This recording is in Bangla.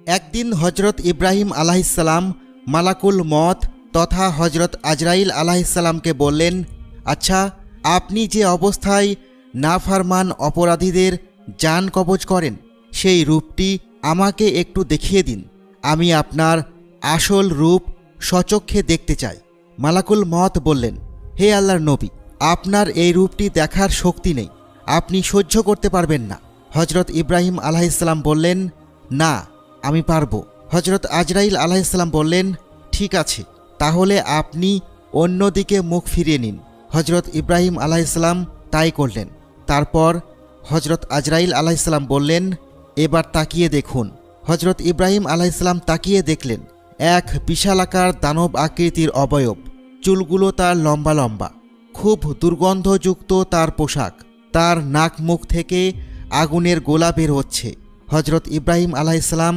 একদিন হজরত ইব্রাহিম আলাইহিসসালাম মালাকুল মত তথা হজরত আজরাইল আলাইহিসসালামকে বললেন, আচ্ছা, আপনি যে অবস্থায় নাফরমান অপরাধীদের জান কবজ করেন সেই রূপটি আমাকে একটু দেখিয়ে দিন। আমি আপনার আসল রূপ স্বচক্ষে দেখতে চাই। মালাকুল মত বললেন, হে আল্লাহর নবী, আপনার এই রূপটি দেখার শক্তি নেই, আপনি সহ্য করতে পারবেন না। হজরত ইব্রাহিম আলাইহিসসালাম বললেন, না, আমি পারব। হজরত আজরাইল আলাইহিসসালাম বললেন, ঠিক আছে, তাহলে আপনি অন্যদিকে মুখ ফিরিয়ে নিন। হজরত ইব্রাহিম আলাইহিসসালাম তাই করলেন। তারপর হজরত আজরাইল আলাইহিসসালাম বললেন, এবার তাকিয়ে দেখুন। হজরত ইব্রাহিম আলাইহিসসালাম তাকিয়ে দেখলেন এক বিশালাকার দানব আকৃতির অবয়ব, চুলগুলো তার লম্বা লম্বা, খুব দুর্গন্ধযুক্ত তার পোশাক, তার নাক মুখ থেকে আগুনের গোলা বের হচ্ছে। হজরত ইব্রাহিম আলাইহিসসালাম